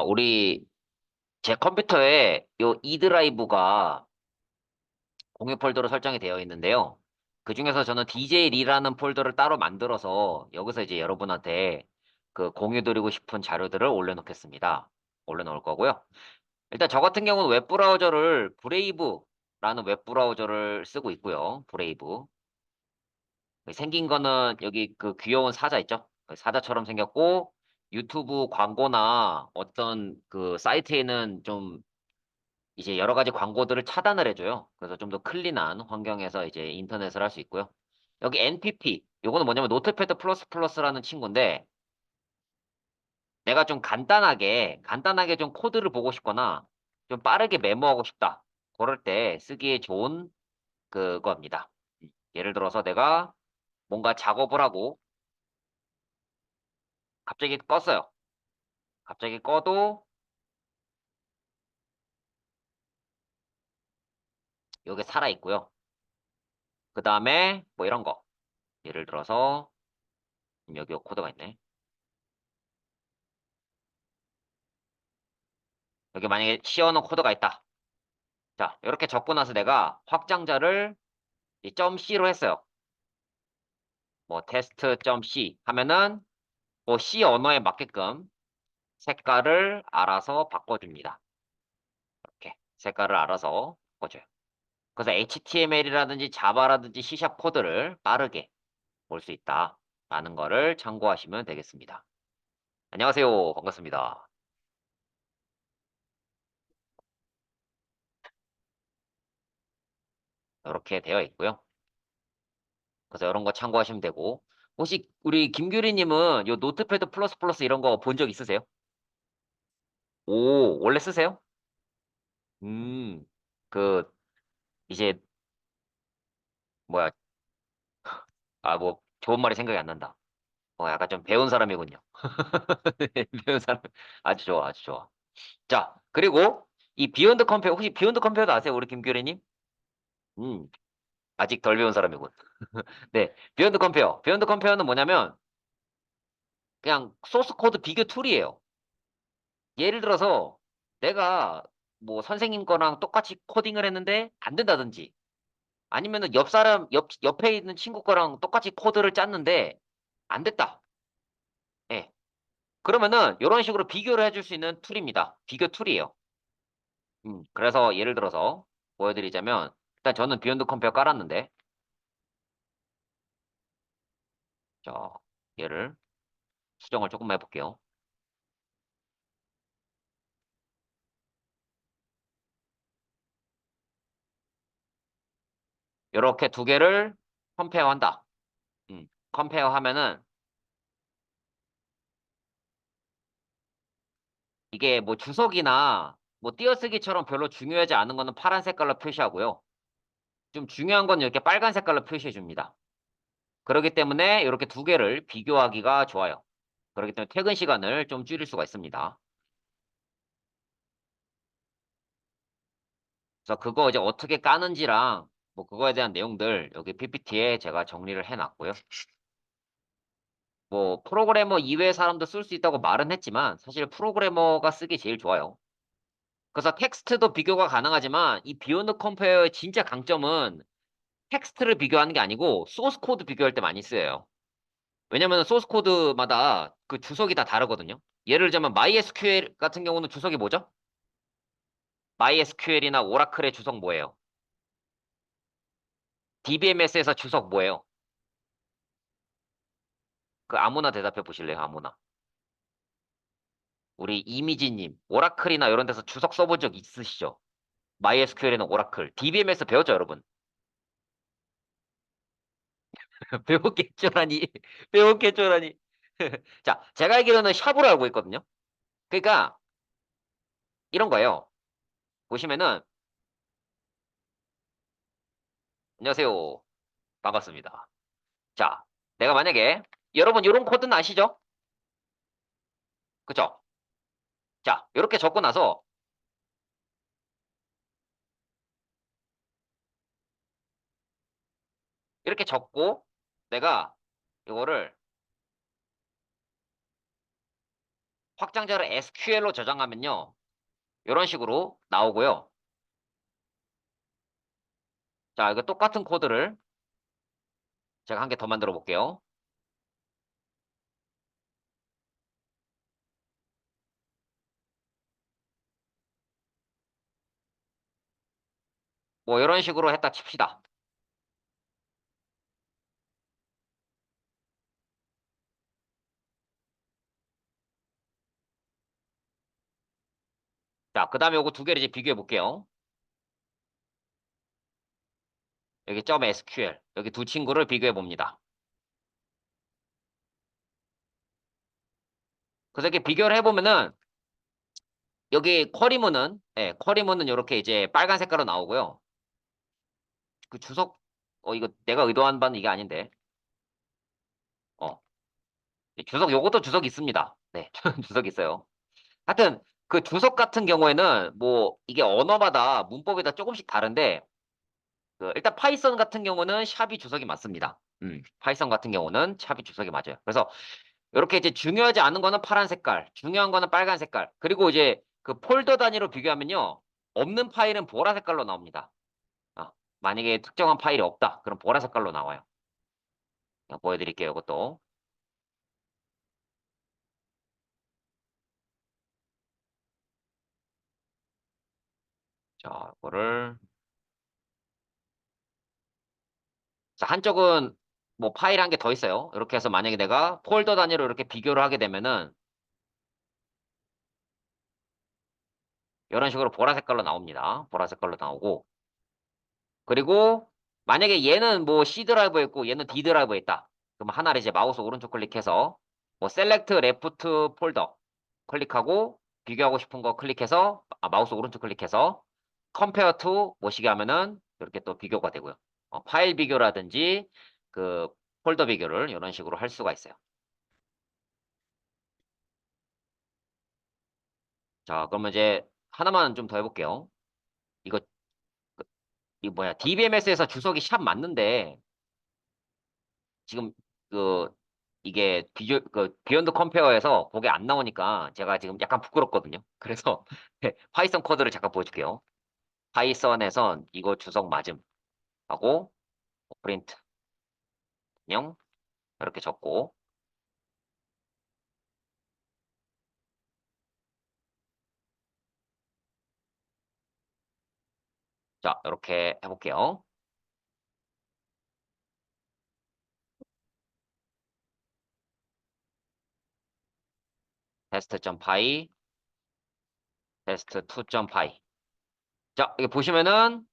우리 제 컴퓨터에 요 E 드라이브가 공유 폴더로 설정이 되어 있는데요. 그중에서 저는 DJ 리라는 폴더를 따로 만들어서 여기서 이제 여러분한테 그 공유 드리고 싶은 자료들을 올려놓겠습니다. 올려놓을 거고요. 일단 저 같은 경우는 웹브라우저를 브레이브라는 웹브라우저를 쓰고 있고요. 브레이브. 생긴 거는 여기 그 귀여운 사자 있죠? 그 사자처럼 생겼고 유튜브 광고나 어떤 그 사이트에는 좀 이제 여러 가지 광고들을 차단을 해줘요. 그래서 좀 더 클린한 환경에서 이제 인터넷을 할 수 있고요. 여기 NPP, 요거는 뭐냐면 노트패드 플러스 플러스라는 친구인데 내가 좀 간단하게 좀 코드를 보고 싶거나 좀 빠르게 메모하고 싶다. 그럴 때 쓰기에 좋은 그거입니다. 예를 들어서 내가 뭔가 작업을 하고 갑자기 껐어요. 갑자기 꺼도 여기 살아있고요. 그 다음에 뭐 이런 거. 예를 들어서 여기 코드가 있네. 여기 만약에 씌워놓은 코드가 있다. 자, 이렇게 적고 나서 내가 확장자를 이 .c로 했어요. 뭐 테스트.c 하면은 뭐 C 언어에 맞게끔 색깔을 알아서 바꿔줍니다. 이렇게 색깔을 알아서 바꿔줘요. 그래서 HTML이라든지 자바라든지 C샵 코드를 빠르게 볼 수 있다라는 거를 참고하시면 되겠습니다. 안녕하세요. 반갑습니다. 이렇게 되어 있고요. 그래서 이런 거 참고하시면 되고 혹시 우리 김규리님은 요 노트패드 플러스 플러스 이런 거 본 적 있으세요? 오, 원래 쓰세요? 음, 그, 이제, 뭐야, 뭐, 좋은 말이 생각이 안 난다. 약간 좀 배운 사람이군요. 배운 사람. 아주 좋아, 아주 좋아. 자, 그리고, 이 비욘드 컴페어, 혹시 비욘드 컴페어도 아세요? 우리 김규리님? 음, 아직 덜 배운 사람이군. 네, 비욘드 컴페어. 비욘드 컴페어는 뭐냐면, 그냥 소스 코드 비교 툴이에요. 예를 들어서, 내가, 뭐, 선생님 거랑 똑같이 코딩을 했는데, 안 된다든지, 아니면은 옆에 있는 친구 거랑 똑같이 코드를 짰는데, 안 됐다. 예. 그러면은 이런 식으로 비교를 해줄 수 있는 툴입니다. 비교 툴이에요. 그래서 예를 들어서 보여드리자면 일단 저는 비욘드 컴페어 깔았는데 자 얘를 수정을 조금 해볼게요. 이렇게 두 개를 컴페어 한다. 컴페어 하면은 이게 뭐 주석이나 뭐 띄어쓰기처럼 별로 중요하지 않은 거는 파란 색깔로 표시하고요. 좀 중요한 건 이렇게 빨간 색깔로 표시해 줍니다. 그렇기 때문에 이렇게 두 개를 비교하기가 좋아요. 그렇기 때문에 퇴근 시간을 좀 줄일 수가 있습니다. 그래서 그거 이제 어떻게 까는지랑 뭐 그거에 대한 내용들 여기 PPT에 제가 정리를 해놨고요. 뭐 프로그래머 이외의 사람도 쓸 수 있다고 말은 했지만 사실 프로그래머가 쓰기 제일 좋아요. 그래서 텍스트도 비교가 가능하지만 이 비욘드 컴페어의 진짜 강점은 텍스트를 비교하는 게 아니고 소스 코드 비교할 때 많이 쓰여요. 왜냐면 소스 코드마다 그 주석이 다 다르거든요. 예를 들자면 MySQL 같은 경우는 주석이 뭐죠? MySQL이나 오라클의 주석 뭐예요? DBMS에서 주석 뭐예요? 그 아무나 대답해 보실래요? 아무나. 우리 이미지님, 오라클이나 이런 데서 주석 써본 적 있으시죠? MySQL에는 오라클, DBMS 배웠죠, 여러분? 배웠겠죠라니, 배웠겠죠라니. 자, 제가 알기로는 샵으로 알고 있거든요. 그러니까 이런 거예요. 보시면은 안녕하세요, 반갑습니다. 자, 내가 만약에 여러분 이런 코드는 아시죠? 그죠? 자, 이렇게 적고 나서 이렇게 적고 내가 이거를 확장자를 SQL로 저장하면요. 이런 식으로 나오고요. 자, 이거 똑같은 코드를 제가 한 개 더 만들어 볼게요. 뭐 이런 식으로 했다 칩시다. 자, 그 다음에 요거 두 개를 이제 비교해 볼게요. 여기 .sql 여기 두 친구를 비교해 봅니다. 그래서 이렇게 비교를 해보면은 여기 쿼리문은 쿼리문은 이렇게 이제 빨간 색깔로 나오고요. 그 주석 이거 내가 의도한 바는 이게 아닌데 어 주석 요것도 주석 있습니다. 네, 주석 있어요. 하여튼 그 주석 같은 경우에는 뭐 이게 언어마다 문법이 다 조금씩 다른데 그 일단 파이썬 같은 경우는 샵이 주석이 맞습니다. 파이썬 같은 경우는 샵이 주석이 맞아요. 그래서 이렇게 이제 중요하지 않은 거는 파란 색깔, 중요한 거는 빨간 색깔. 그리고 이제 그 폴더 단위로 비교하면요. 없는 파일은 보라 색깔로 나옵니다. 어, 만약에 특정한 파일이 없다. 그럼 보라 색깔로 나와요. 그냥 보여드릴게요. 이것도. 자, 이거를. 자, 한쪽은 뭐 파일 한 개 더 있어요. 이렇게 해서 만약에 내가 폴더 단위로 이렇게 비교를 하게 되면은 이런 식으로 보라 색깔로 나옵니다. 보라 색깔로 나오고. 그리고 만약에 얘는 뭐 C 드라이브에 있고 얘는 D 드라이브에 있다. 그럼 하나를 이제 마우스 오른쪽 클릭해서 뭐 셀렉트 레프트 폴더 클릭하고 비교하고 싶은 거 클릭해서 마우스 오른쪽 클릭해서 컴페어 투 뭐시게 하면은 이렇게 또 비교가 되고요. 파일 비교라든지 그 폴더 비교를 이런 식으로 할 수가 있어요. 자, 그러면 이제 하나만 좀 더 해볼게요. 이거 이 뭐야 DBMS에서 주석이 샵 맞는데 지금 그 이게 비욘드 컴페어에서 그게 안 나오니까 제가 지금 약간 부끄럽거든요. 그래서 파이썬 코드를 잠깐 보여줄게요. 파이썬에선 이거 주석 맞음 하고 프린트 안녕 이렇게 적고 자 이렇게 해볼게요. test.py test2.py 자 여기 보시면은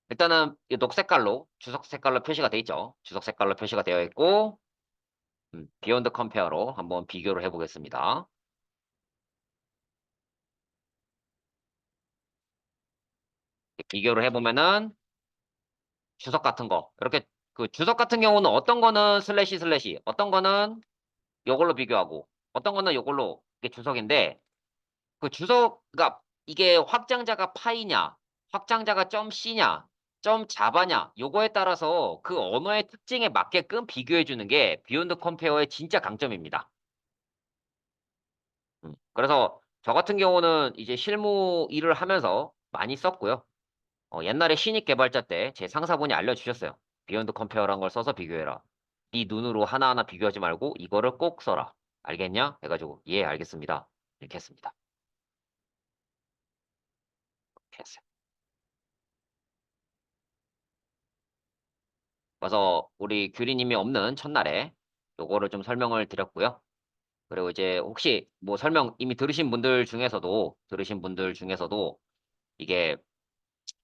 일단은 이 녹색깔로 주석 색깔로 표시가 돼 있죠. 주석 색깔로 표시가 되어 있고 비욘드 컴페어로 한번 비교를 해보겠습니다. 비교를 해보면은 주석 같은 거. 이렇게 그 주석 같은 경우는 어떤 거는 슬래시 슬래시, 어떤 거는 요걸로 비교하고, 어떤 거는 요걸로 이게 주석인데 그 주석, 그러니까 이게 확장자가 파이냐, 확장자가 점 C냐, 점 자바냐, 요거에 따라서 그 언어의 특징에 맞게끔 비교해 주는 게 비욘드 컴페어의 진짜 강점입니다. 그래서 저 같은 경우는 이제 실무 일을 하면서 많이 썼고요. 옛날에 신입 개발자 때 제 상사분이 알려주셨어요. 비욘드 컴페어라는 걸 써서 비교해라. 네 눈으로 하나하나 비교하지 말고 이거를 꼭 써라. 알겠냐? 해가지고 예 알겠습니다. 이렇게 했습니다. 이렇게 했어요. 그래서 우리 규리님이 없는 첫날에 요거를 좀 설명을 드렸고요. 그리고 이제 혹시 뭐 설명 이미 들으신 분들 중에서도 이게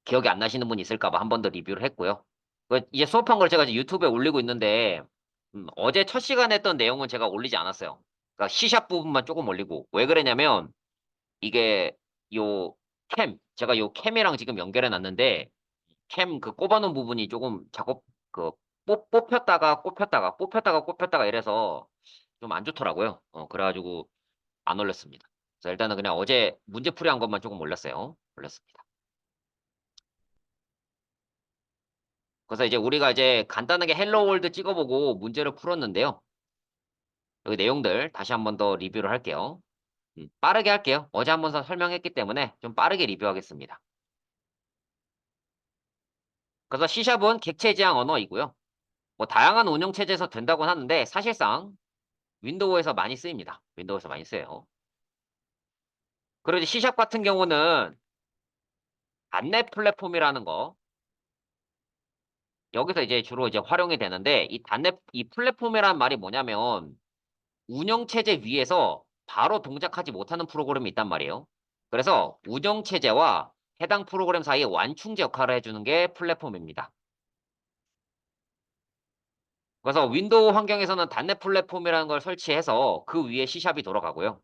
기억이 안 나시는 분이 있을까 봐 한 번 더 리뷰를 했고요. 이제 수업한 걸 제가 이제 유튜브에 올리고 있는데 어제 첫 시간에 했던 내용은 제가 올리지 않았어요. 그러니까 C샵 부분만 조금 올리고 왜 그러냐면 이게 요 제가 요 캠이랑 지금 연결해 놨는데 캠 그 꼽아놓은 부분이 조금 작업 그 뽑혔다가 꼽혔다가 뽑혔다가 꼽혔다가 이래서 좀 안 좋더라고요. 그래가지고 안 올렸습니다. 그래서 일단은 그냥 어제 문제풀이 한 것만 조금 올렸습니다. 그래서 이제 우리가 이제 간단하게 헬로 월드 찍어보고 문제를 풀었는데요. 여기 내용들 다시 한번 더 리뷰를 할게요. 빠르게 할게요. 어제 한번 설명했기 때문에 좀 빠르게 리뷰하겠습니다. 그래서 C샵은 객체 지향 언어이고요. 뭐 다양한 운영체제에서 된다고 하는데 사실상 윈도우에서 많이 쓰입니다. 윈도우에서 많이 써요. 그리고 이제 C샵 같은 경우는 단넷 플랫폼이라는 거 여기서 이제 주로 이제 활용이 되는데 이 단넷 이 플랫폼이란 말이 뭐냐면 운영체제 위에서 바로 동작하지 못하는 프로그램이 있단 말이에요. 그래서 운영체제와 해당 프로그램 사이의 완충제 역할을 해주는 게 플랫폼입니다. 그래서 윈도우 환경에서는 단넷 플랫폼이라는 걸 설치해서 그 위에 C샵이 돌아가고요.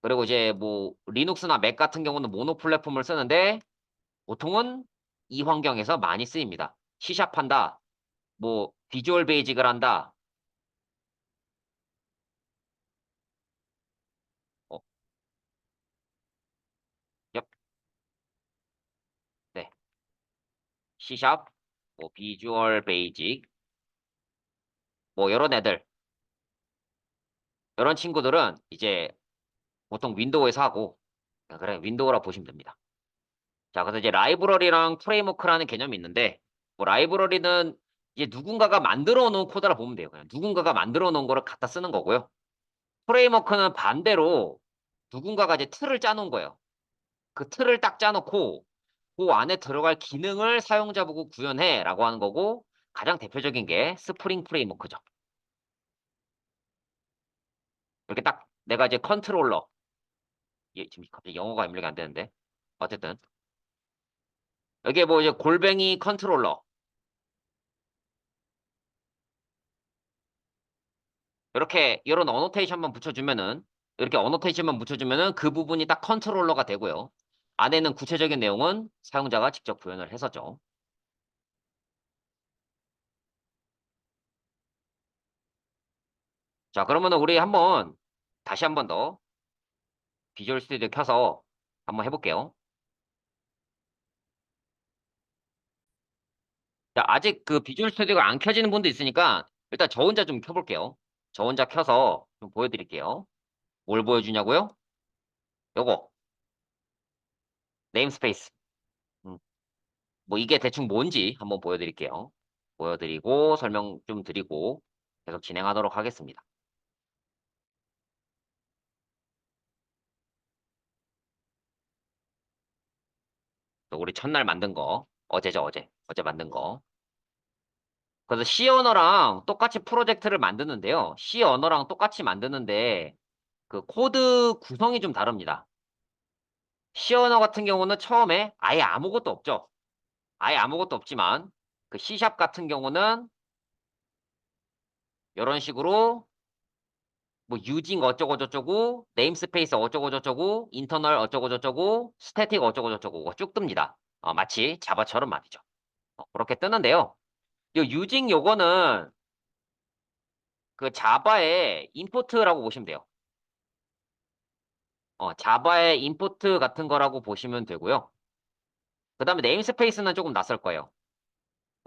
그리고 이제 뭐 리눅스나 맥 같은 경우는 모노 플랫폼을 쓰는데 보통은 이 환경에서 많이 쓰입니다. C샵 한다, 뭐 비주얼 베이직을 한다. 어, 엽, 네. C샵, 뭐 비주얼 베이직, 뭐 이런 애들, 이런 친구들은 이제 보통 윈도우에서 하고 그래 윈도우라 보시면 됩니다. 자, 그래서 이제 라이브러리랑 프레임워크라는 개념이 있는데 뭐 라이브러리는 이제 누군가가 만들어 놓은 코드라 보면 돼요. 그냥 누군가가 만들어 놓은 거를 갖다 쓰는 거고요. 프레임워크는 반대로 누군가가 이제 틀을 짜놓은 거예요. 그 틀을 딱 짜놓고 그 안에 들어갈 기능을 사용자 보고 구현해라고 하는 거고 가장 대표적인 게 스프링 프레임워크죠. 이렇게 딱 내가 이제 컨트롤러 지금 갑자기 영어가 입력이 안 되는데 어쨌든 여기에 뭐 이제 골뱅이 컨트롤러 이렇게 이런 어노테이션만 붙여주면은 이렇게 어노테이션만 붙여주면은 그 부분이 딱 컨트롤러가 되고요. 안에는 구체적인 내용은 사용자가 직접 구현을 해서죠. 자, 그러면은 우리 한번 다시 한번 더 비주얼 스튜디오 켜서 한번 해볼게요. 자, 아직 그 비주얼 스튜디오가 안 켜지는 분도 있으니까 일단 저 혼자 좀 켜볼게요. 저 혼자 켜서 좀 보여드릴게요. 뭘 보여주냐고요? 요거 네임스페이스. 음, 뭐 이게 대충 뭔지 한번 보여드릴게요. 보여드리고 설명 좀 드리고 계속 진행하도록 하겠습니다. 또 우리 첫날 만든 거 어제죠 어제 어제 만든 거. 그래서 C 언어랑 똑같이 프로젝트를 만드는데요. C 언어랑 똑같이 만드는데 그 코드 구성이 좀 다릅니다. C 언어 같은 경우는 처음에 아예 아무것도 없죠. 아예 아무것도 없지만 그 C샵 같은 경우는 이런 식으로 뭐 유징 어쩌고 저쩌고 네임스페이스 어쩌고 저쩌고 인터널 어쩌고 저쩌고 스태틱 어쩌고 저쩌고 쭉 뜹니다. 마치 자바처럼 말이죠. 그렇게 뜨는데요. 요 유징 요거는 그 자바의 임포트라고 보시면 돼요. 자바의 임포트 같은 거라고 보시면 되고요. 그 다음에 네임스페이스는 조금 낯설 거예요.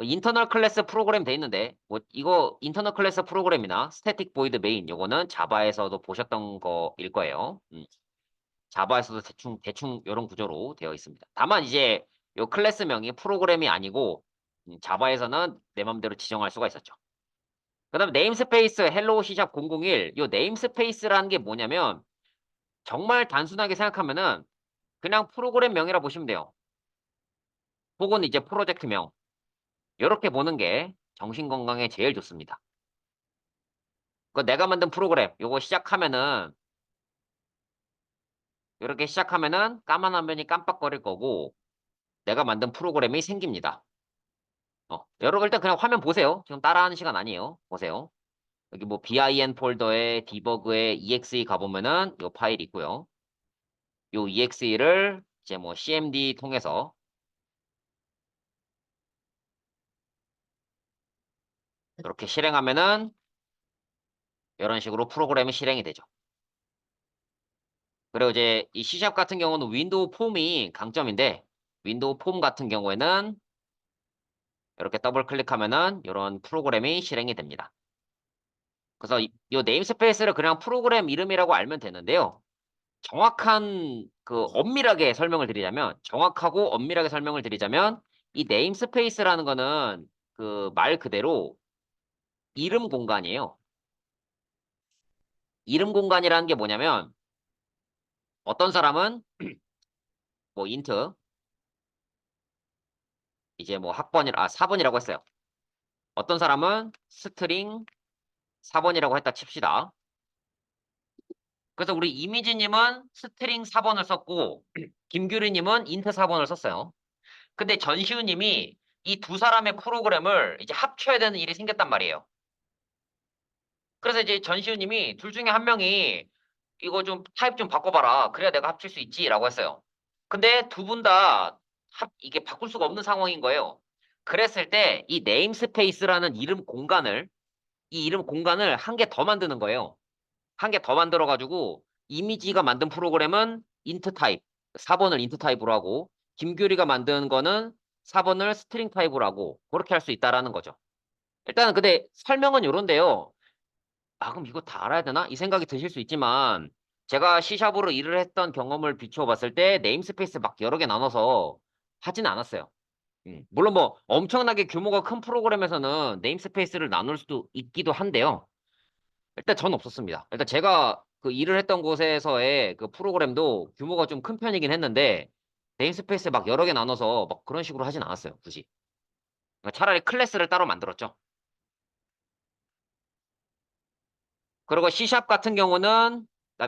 인터널 클래스 프로그램 돼 있는데 뭐 이거 인터널 클래스 프로그램이나 스태틱 보이드 메인 요거는 자바에서도 보셨던 거일 거예요. 자바에서도 대충 대충 이런 구조로 되어 있습니다. 다만 이제 요 클래스명이 프로그램이 아니고 자바에서는 내 맘대로 지정할 수가 있었죠. 그다음에 네임스페이스 헬로우 C샵 001 요 네임스페이스라는 게 뭐냐면 정말 단순하게 생각하면은 그냥 프로그램명이라 보시면 돼요. 혹은 이제 프로젝트명. 이렇게 보는 게 정신 건강에 제일 좋습니다. 그 내가 만든 프로그램 요거 시작하면은 이렇게 시작하면은 까만 화면이 깜빡거릴 거고 내가 만든 프로그램이 생깁니다. 여러분 일단 그냥 화면 보세요. 지금 따라하는 시간 아니에요. 보세요. 여기 뭐 bin 폴더에 디버그에 exe 가보면은 요 파일 있고요. 요 exe를 이제 뭐 cmd 통해서 이렇게 실행하면은 이런 식으로 프로그램이 실행이 되죠. 그리고 이제 이 C샵 같은 경우는 윈도우 폼이 강점인데 윈도우 폼 같은 경우에는 이렇게 더블 클릭하면은 이런 프로그램이 실행이 됩니다. 그래서 이 네임스페이스를 그냥 프로그램 이름이라고 알면 되는데요. 정확한 그 엄밀하게 설명을 드리자면 정확하고 엄밀하게 설명을 드리자면 이 네임스페이스라는 거는 그 말 그대로 이름 공간이에요. 이름 공간이라는 게 뭐냐면 어떤 사람은 뭐 인트 이제 뭐 학번이 4번이라고 했어요. 어떤 사람은 스트링 4번이라고 했다 칩시다. 그래서 우리 이미지님은 스트링 4번을 썼고 김규리님은 인트 4번을 썼어요. 근데 전시우님이 이 두 사람의 프로그램을 이제 합쳐야 되는 일이 생겼단 말이에요. 그래서 이제 전시우님이 둘 중에 한 명이 이거 좀 타입 좀 바꿔봐라. 그래야 내가 합칠 수 있지라고 했어요. 근데 두 분 다 이게 바꿀 수가 없는 상황인 거예요. 그랬을 때 이 네임스페이스라는 이 이름 공간을 한 개 더 만드는 거예요. 한 개 더 만들어가지고 이미지가 만든 프로그램은 인트 타입, 4번을 인트 타입으로 하고 김규리가 만든 거는 4번을 스트링 타입으로 하고 그렇게 할 수 있다라는 거죠. 일단은 근데 설명은 요런데요. 아, 그럼 이거 다 알아야 되나? 이 생각이 드실 수 있지만 제가 C샵으로 일을 했던 경험을 비추어 봤을 때 네임스페이스 막 여러 개 나눠서 하진 않았어요. 물론 뭐 엄청나게 규모가 큰 프로그램에서는 네임스페이스를 나눌 수도 있기도 한데요. 일단 전 없었습니다. 일단 제가 그 일을 했던 곳에서의 그 프로그램도 규모가 좀 큰 편이긴 했는데 네임스페이스 막 여러 개 나눠서 막 그런 식으로 하진 않았어요. 굳이. 그러니까 차라리 클래스를 따로 만들었죠. 그리고 C샵 같은 경우는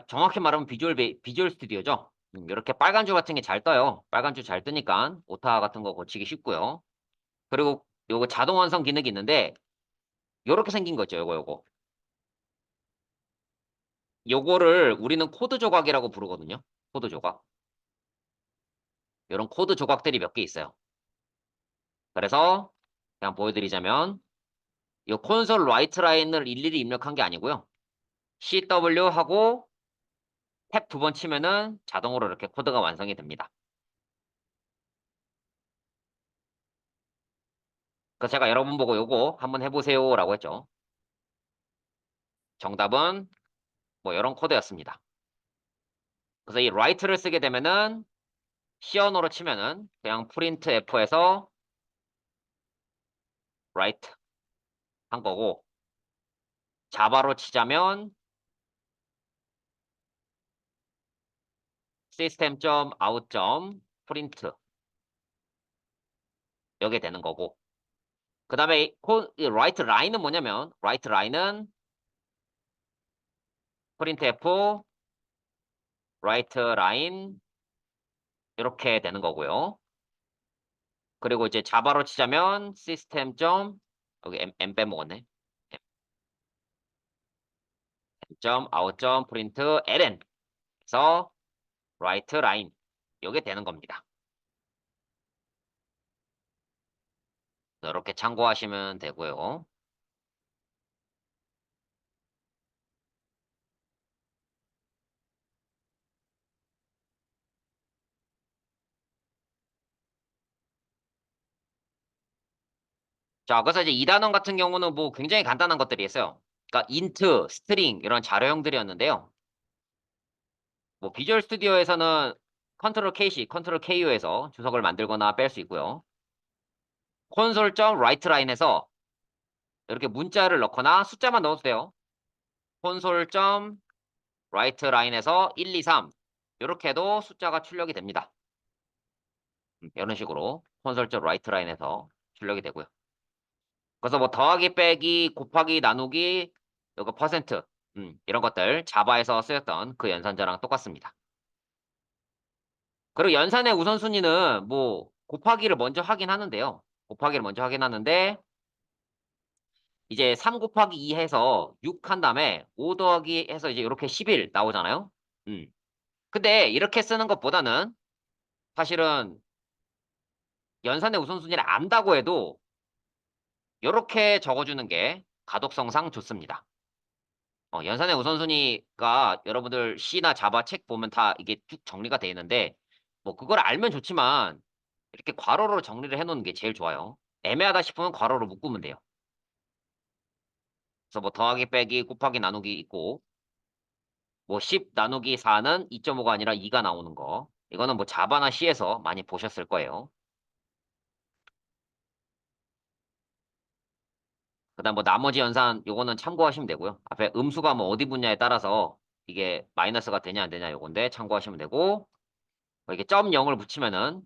정확히 말하면 비주얼 스튜디오죠. 이렇게 빨간 줄 같은 게 잘 떠요. 빨간 줄 잘 뜨니까 오타 같은 거 고치기 쉽고요. 그리고 요거 자동 완성 기능이 있는데 요렇게 생긴 거죠. 요거. 요거를 우리는 코드 조각이라고 부르거든요. 코드 조각. 요런 코드 조각들이 몇 개 있어요. 그래서 그냥 보여드리자면 이 콘솔 라이트 라인을 일일이 입력한 게 아니고요. CW 하고 탭 두 번 치면은 자동으로 이렇게 코드가 완성이 됩니다. 그래서 제가 여러분 보고 요거 한번 해보세요라고 했죠. 정답은 뭐 이런 코드였습니다. 그래서 이 write를 쓰게 되면은 시언어로 치면은 그냥 프린트 F에서 write 한 거고 자바로 치자면 system.out.print 이게 되는 거고 그 다음에 이 write line은 뭐냐면 write line은 print F write line 이렇게 되는 거고요. 그리고 이제 자바로 치자면 system. 여기 M 빼먹었네. out.print ln 그래서 write line 이게 되는 겁니다. 이렇게 참고하시면 되고요. 자, 그래서 이제 2단원 같은 경우는 뭐 굉장히 간단한 것들이 있어요. 그러니까 int, string 이런 자료형들이었는데요. 뭐 비주얼 스튜디오에서는 컨트롤 K씩, 컨트롤 KU에서 주석을 만들거나 뺄 수 있고요. 콘솔.writeLine에서 이렇게 문자를 넣거나 숫자만 넣어도 돼요. 콘솔.writeLine에서 1, 2, 3 이렇게 해도 숫자가 출력이 됩니다. 이런 식으로 콘솔.writeLine에서 출력이 되고요. 그래서 뭐 더하기, 빼기, 곱하기, 나누기, 이거 퍼센트 이런 것들 자바에서 쓰였던 그 연산자랑 똑같습니다. 그리고 연산의 우선순위는 뭐 곱하기를 먼저 하긴 하는데요. 곱하기를 먼저 하긴 하는데 이제 3 곱하기 2 해서 6 한 다음에 5 더하기 해서 이제 이렇게 11 나오잖아요. 음. 근데 이렇게 쓰는 것보다는 사실은 연산의 우선순위를 안다고 해도 이렇게 적어주는 게 가독성상 좋습니다. 연산의 우선순위가 여러분들 C나 자바 책 보면 다 이게 쭉 정리가 되어 있는데 뭐 그걸 알면 좋지만 이렇게 괄호로 정리를 해놓는 게 제일 좋아요. 애매하다 싶으면 괄호로 묶으면 돼요. 그래서 뭐 더하기 빼기 곱하기 나누기 있고 뭐 10 나누기 4는 2.5가 아니라 2가 나오는 거. 이거는 뭐 자바나 C에서 많이 보셨을 거예요. 그다음 뭐 나머지 연산 요거는 참고하시면 되고요. 앞에 음수가 뭐 어디 분야에 따라서 이게 마이너스가 되냐 안 되냐 요건데 참고하시면 되고 뭐 이게 점 0을 붙이면은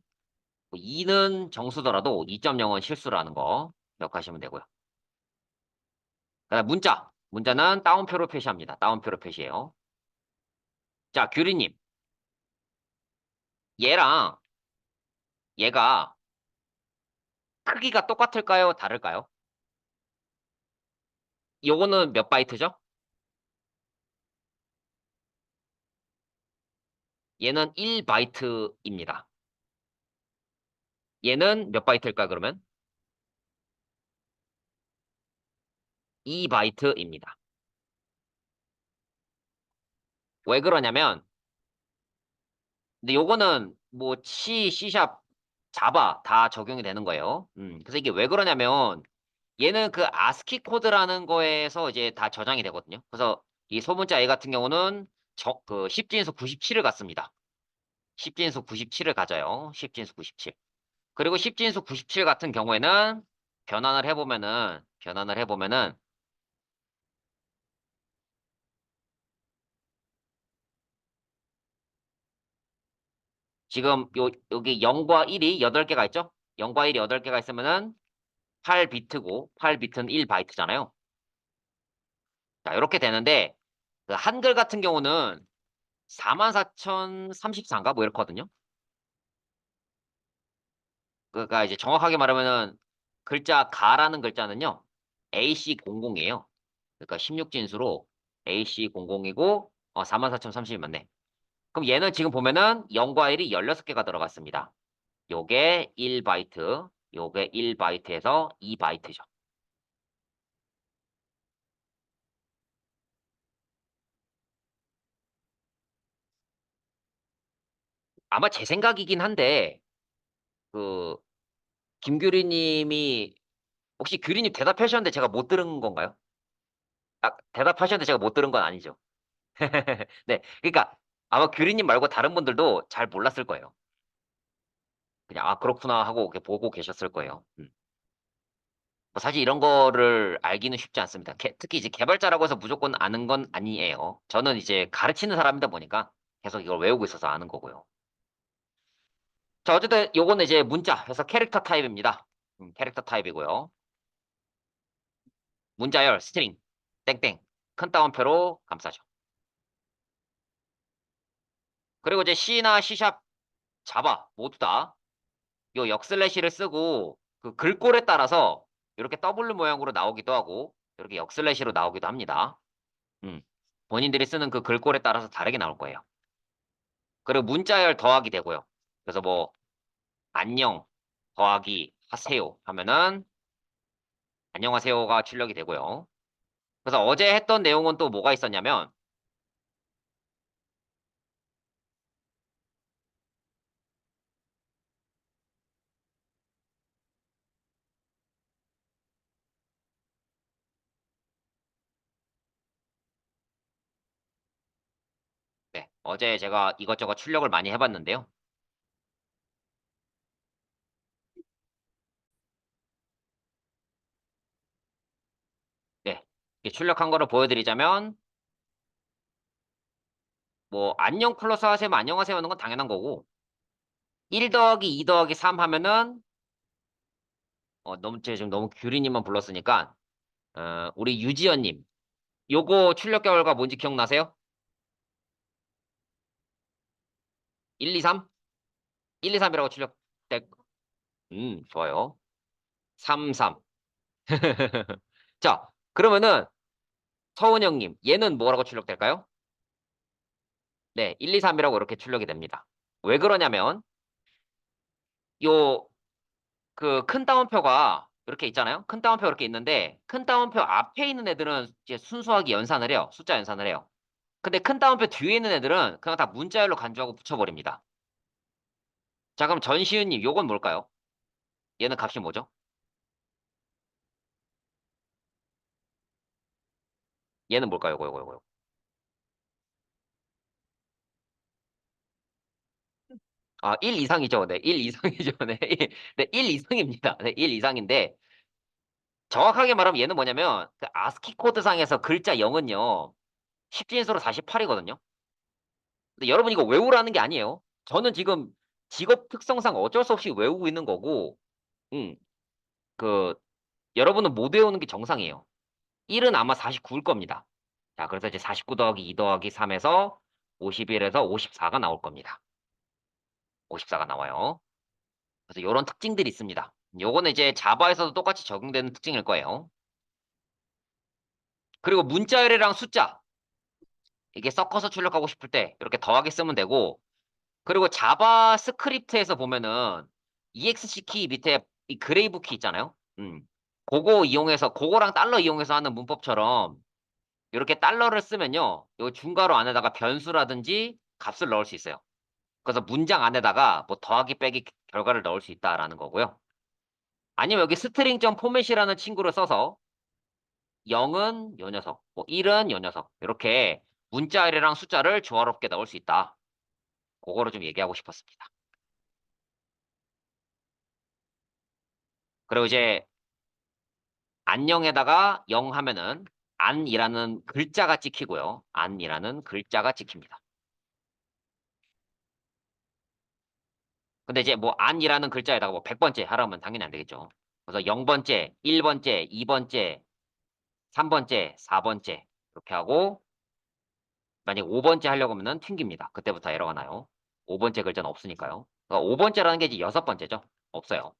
뭐 2는 정수더라도 2.0은 실수라는 거 기억하시면 되고요. 그다음 문자. 문자는 따옴표로 표시합니다. 따옴표로 표시해요. 자, 규리님. 얘랑 얘가 크기가 똑같을까요? 다를까요? 요거는 몇 바이트죠? 얘는 1바이트입니다. 얘는 몇 바이트일까 그러면? 2바이트입니다. 왜 그러냐면 근데 요거는 뭐 C, 자바 다 적용이 되는 거예요. 그래서 이게 왜 그러냐면 얘는 그 아스키 코드라는 거에서 이제 다 저장이 되거든요. 그래서 이 소문자 A 같은 경우는 그 10진수 97을 갖습니다. 10진수 97을 가져요. 10진수 97. 그리고 10진수 97 같은 경우에는 변환을 해보면은 지금 여기 0과 1이 8개가 있죠? 0과 1이 8개가 있으면은 8비트고 8비트는 1바이트잖아요. 자, 이렇게 되는데 그 한글 같은 경우는 44,034인가 뭐 이렇거든요. 그러니까 이제 정확하게 말하면은 글자 가라는 글자는요. AC00이에요. 그러니까 16진수로 AC00이고 44,030이 맞네. 그럼 얘는 지금 보면은 0과 1이 16개가 들어갔습니다. 요게 1바이트, 요게 1바이트에서 2바이트죠. 아마 제 생각이긴 한데 그 김규리 님이 혹시 규리 님 대답하셨는데 제가 못 들은 건가요? 아, 대답하셨는데 제가 못 들은 건 아니죠. 네. 그러니까 아마 규리 님 말고 다른 분들도 잘 몰랐을 거예요. 그냥 아 그렇구나 하고 이렇게 보고 계셨을 거예요. 뭐 사실 이런 거를 알기는 쉽지 않습니다. 특히 이제 개발자라고 해서 무조건 아는 건 아니에요. 저는 이제 가르치는 사람이다 보니까 계속 이걸 외우고 있어서 아는 거고요. 자, 어쨌든 요거는 이제 문자, 그래서 캐릭터 타입입니다. 캐릭터 타입이고요. 문자열, 스트링, 땡땡, 큰 따옴표로 감싸죠. 그리고 이제 C나 C샵, 자바 모두 다 요 역슬래시를 쓰고 그 글꼴에 따라서 이렇게 W 모양으로 나오기도 하고 이렇게 역슬래시로 나오기도 합니다. 음. 본인들이 쓰는 그 글꼴에 따라서 다르게 나올 거예요. 그리고 문자열 더하기 되고요. 그래서 뭐 안녕 더하기 하세요 하면은 안녕하세요가 출력이 되고요. 그래서 어제 했던 내용은 또 뭐가 있었냐면 네, 어제 제가 이것저것 출력을 많이 해봤는데요. 네, 이 출력한 거를 보여드리자면 뭐 안녕 플러스 하세요, 안녕하세요 하는 건 당연한 거고 1 더하기 2 더하기 3 하면은 너무 제가 지금 너무 규리님만 불렀으니까 우리 유지연님 요거 출력 결과 뭔지 기억나세요? 1, 2, 3? 1, 2, 3이라고 출력될 좋아요. 3, 3. 자, 그러면은 서은영님 얘는 뭐라고 출력될까요? 네, 1, 2, 3이라고 이렇게 출력이 됩니다. 왜 그러냐면 요 그 큰 따옴표가 이렇게 있잖아요. 큰 따옴표 이렇게 있는데 큰 따옴표 앞에 있는 애들은 이제 순수하게 연산을 해요. 숫자 연산을 해요. 근데 큰 따옴표 뒤에 있는 애들은 그냥 다 문자열로 간주하고 붙여버립니다. 자, 그럼 전시윤님 요건 뭘까요? 얘는 값이 뭐죠? 얘는 뭘까요? 이거. 아, 1 이상이죠. 네, 1 이상이죠. 네, 네, 1 이상입니다. 네, 1 이상인데, 정확하게 말하면 얘는 뭐냐면, 그 아스키 코드상에서 글자 0은요, 10진수로 48이거든요. 근데 여러분 이거 외우라는 게 아니에요. 저는 지금 직업 특성상 어쩔 수 없이 외우고 있는 거고, 음, 그, 여러분은 못 외우는 게 정상이에요. 1은 아마 49일 겁니다. 자, 그래서 이제 49 더하기 2 더하기 3에서 51에서 54가 나올 겁니다. 54가 나와요. 그래서 이런 특징들이 있습니다. 요거는 이제 자바에서도 똑같이 적용되는 특징일 거예요. 그리고 문자열이랑 숫자 이게 섞어서 출력하고 싶을 때 이렇게 더하기 쓰면 되고 그리고 자바스크립트에서 보면은 EXC 키 밑에 이 그레이브 키 있잖아요. 그거 이용해서 그거랑 달러 이용해서 하는 문법처럼 이렇게 달러를 쓰면요. 요 중괄호 안에다가 변수라든지 값을 넣을 수 있어요. 그래서 문장 안에다가 뭐 더하기 빼기 결과를 넣을 수 있다라는 거고요. 아니면 여기 스트링.포맷이라는 친구를 써서 0은 요 녀석, 뭐 1은 요 녀석 이렇게 문자열이랑 숫자를 조화롭게 넣을 수 있다. 그거를 좀 얘기하고 싶었습니다. 그리고 이제 안녕에다가 0 하면은 안이라는 글자가 찍히고요. 안이라는 글자가 찍힙니다. 근데 이제 뭐 안이라는 글자에다가 뭐 100번째 하라면 당연히 안 되겠죠. 그래서 0번째, 1번째, 2번째, 3번째, 4번째 이렇게 하고 만약 5번째 하려고 하면은 튕깁니다. 그때부터 에러가 나요. 5번째 글자는 없으니까요. 그러니까 5번째라는 게 이제 6번째죠. 없어요.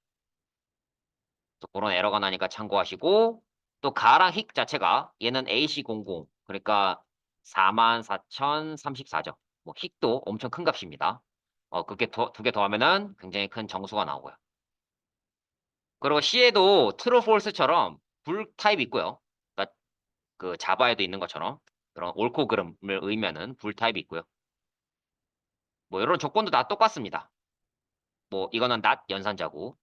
또 그런 에러가 나니까 참고하시고 또 가랑 힉 자체가 얘는 AC00 그러니까 44,034죠. 뭐 힉도 엄청 큰 값입니다. 그렇게 두 개 더하면은 굉장히 큰 정수가 나오고요. 그리고 C에도 true, false처럼 불 타입이 있고요. 그러니까 그 자바에도 있는 것처럼 그런 옳고 그름을 의미하는 불 타입이 있고요. 뭐 이런 조건도 다 똑같습니다. 뭐 이거는 not 연산자고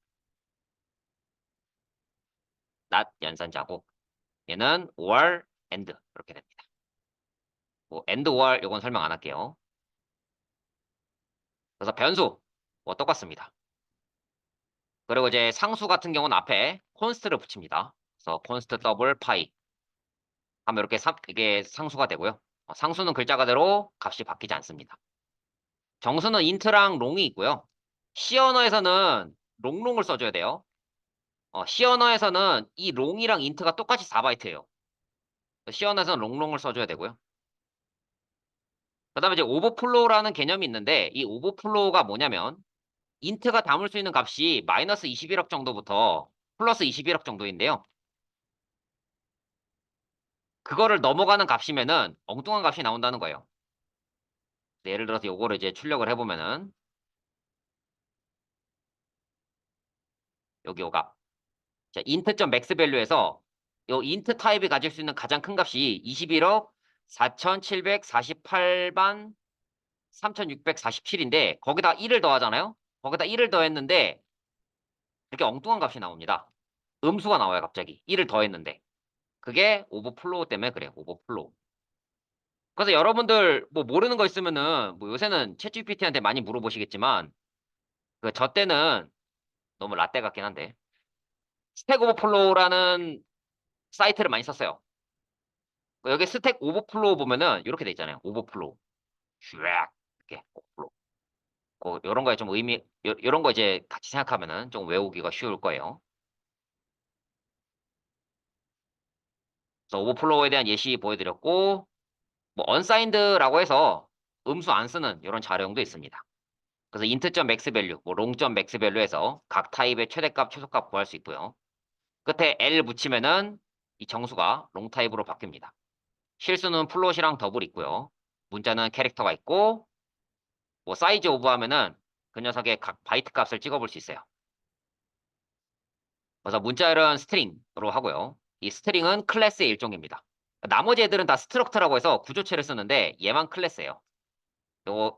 얘는 or and 이렇게 됩니다. 뭐 and or 이건 설명 안 할게요. 그래서 변수 뭐 똑같습니다. 그리고 이제 상수 같은 경우는 앞에 const를 붙입니다. 그래서 const 더블 파이 하면 이렇게 이게 상수가 되고요. 상수는 글자 그대로 값이 바뀌지 않습니다. 정수는 int랑 long이 있고요. C 언어에서는 롱롱을 써줘야 돼요. C 언어에서는 이 long이랑 int가 똑같이 4바이트예요. C 언어에서는 롱롱을 써줘야 되고요. 그다음에 이제 오버플로우라는 개념이 있는데 이 오버플로우가 뭐냐면 인트가 담을 수 있는 값이 마이너스 21억 정도부터 플러스 21억 정도인데요. 그거를 넘어가는 값이면은 엉뚱한 값이 나온다는 거예요. 예를 들어서 요거를 이제 출력을 해보면은 여기 요 값. 자, int.max 밸류에서 요 int 타입이 가질 수 있는 가장 큰 값이 21억 4,748만 3,647인데 거기다 1을 더하잖아요. 거기다 1을 더했는데 이렇게 엉뚱한 값이 나옵니다. 음수가 나와요, 갑자기. 1을 더했는데. 그게 오버플로우 때문에 그래요, 오버플로우. 그래서 여러분들 뭐 모르는 거 있으면은 뭐 요새는 챗GPT한테 많이 물어보시겠지만 그 저 때는 너무 라떼 같긴 한데 스택 오버플로우라는 사이트를 많이 썼어요. 그 여기 스택 오버플로우 보면은 이렇게 돼 있잖아요. 오버플로우. 슈악 이렇게 오버플로우. 요런 거에 좀 요런 거 이제 같이 생각하면은 좀 외우기가 쉬울 거예요. 그래서 오버플로우에 대한 예시 보여드렸고 뭐 unsigned라고 해서 음수 안 쓰는 이런 자료형도 있습니다. 그래서 int.max value, 뭐 long.max value에서 각 타입의 최대값, 최소값 구할 수 있고요. 끝에 L 붙이면은 이 정수가 long 타입으로 바뀝니다. 실수는 플롯이랑 더블 있고요. 문자는 캐릭터가 있고 뭐 사이즈 오버하면은 그 녀석의 각 바이트 값을 찍어볼 수 있어요. 그래서 문자열은 스트링으로 하고요. 이 스트링은 클래스의 일종입니다. 나머지 애들은 다 스트럭트라고 해서 구조체를 쓰는데 얘만 클래스예요.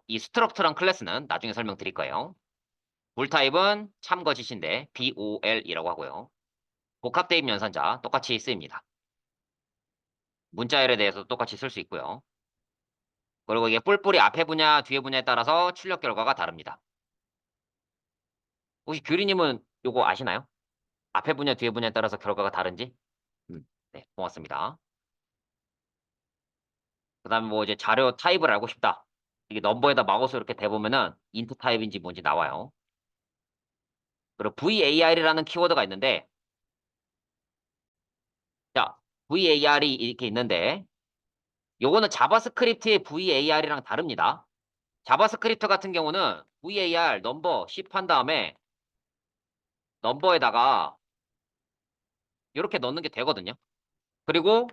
이 스트럭트랑 클래스는 나중에 설명드릴 거예요. 볼 타입은 참거짓인데 BOL이라고 하고요. 복합 대입 연산자 똑같이 쓰입니다. 문자열에 대해서 똑같이 쓸 수 있고요. 그리고 이게 뿔뿔이 앞에 분야, 뒤에 분야에 따라서 출력 결과가 다릅니다. 혹시 규리님은 요거 아시나요? 앞에 분야, 뒤에 분야에 따라서 결과가 다른지? 네, 고맙습니다. 그 다음에 뭐 이제 자료 타입을 알고 싶다. 이게 넘버에다 마우스 이렇게 대보면은 인트 타입인지 뭔지 나와요. 그리고 VAR이라는 키워드가 있는데, 자, VAR이 이렇게 있는데, 요거는 자바스크립트의 VAR이랑 다릅니다. 자바스크립트 같은 경우는 VAR 넘버 10 한 다음에 넘버에다가 이렇게 넣는 게 되거든요. 그리고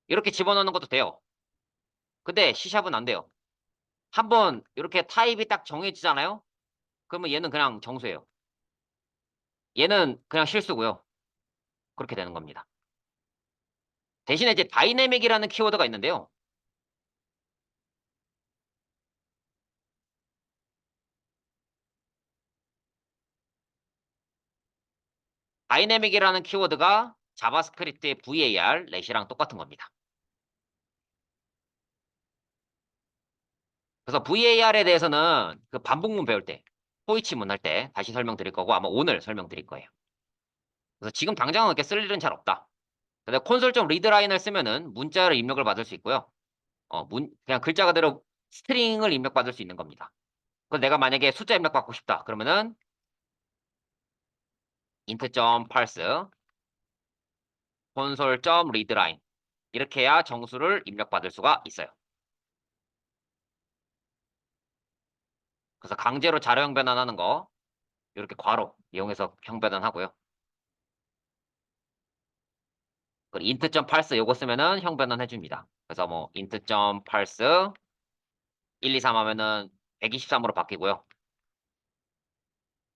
이렇게 집어넣는 것도 돼요. 근데 C샵은 안 돼요. 한번 이렇게 타입이 딱 정해지잖아요? 그러면 얘는 그냥 정수예요. 얘는 그냥 실수고요. 그렇게 되는 겁니다. 대신에 이제 다이내믹이라는 키워드가 있는데요. 다이내믹이라는 키워드가 자바스크립트의 VAR, 렛이랑 똑같은 겁니다. 그래서 VAR에 대해서는 그 반복문 배울 때, 포이치문 할 때 다시 설명드릴 거고 아마 오늘 설명드릴 거예요. 그래서 지금 당장은 그렇게 쓸 일은 잘 없다. 근데 콘솔.점 리드라인을 쓰면은 문자를 입력을 받을 수 있고요. 그냥 글자 그대로 스트링을 입력받을 수 있는 겁니다. 그래서 내가 만약에 숫자 입력받고 싶다. 그러면은 int.parse 콘솔.리드라인 이렇게 해야 정수를 입력받을 수가 있어요. 그래서 강제로 자료형 변환하는 거 이렇게 괄호 이용해서 형 변환하고요. 그리고 int.parse 요거 쓰면은 형 변환 해줍니다. 그래서 뭐 int.parse 1, 2, 3 하면은 123으로 바뀌고요.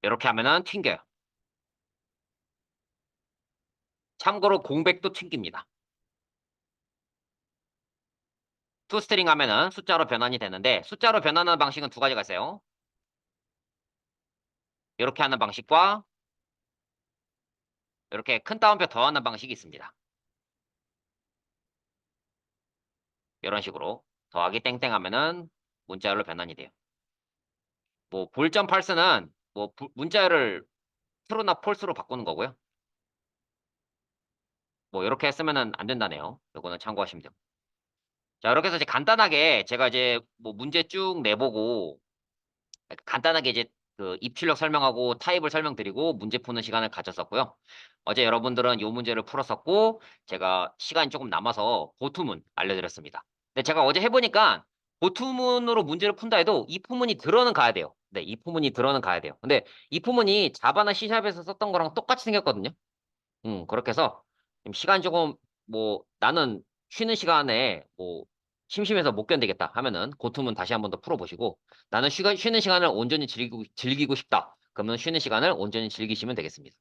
이렇게 하면은 튕겨요. 참고로 공백도 튕깁니다. toString 하면은 숫자로 변환이 되는데 숫자로 변환하는 방식은 두 가지가 있어요. 이렇게 하는 방식과 이렇게 큰 따옴표 더하는 방식이 있습니다. 이런 식으로 더하기 땡땡 하면은 문자열로 변환이 돼요. 뭐 볼점 팔스는 뭐 문자열을 true나 false로 바꾸는 거고요. 뭐 이렇게 했으면은 안 된다네요. 이거는 참고하시면 돼요. 자, 이렇게 해서 이제 간단하게 제가 이제 뭐 문제 쭉 내보고 간단하게 이제 그 입출력 설명하고 타입을 설명드리고 문제 푸는 시간을 가졌었고요. 어제 여러분들은 이 문제를 풀었었고 제가 시간이 조금 남아서 보투문 알려드렸습니다. 근데 제가 어제 해보니까 보투문으로 문제를 푼다 해도 이 부문이 들어는 가야 돼요. 네, 이 부문이 들어는 가야 돼요. 근데 이 부문이 자바나 C샵에서 썼던 거랑 똑같이 생겼거든요. 그렇게 해서 지금 시간이 조금 뭐 나는 쉬는 시간에 뭐 심심해서 못 견디겠다 하면은 고투문 다시 한번 더 풀어보시고 나는 쉬는 시간을 온전히 즐기고 싶다. 그러면 쉬는 시간을 온전히 즐기시면 되겠습니다.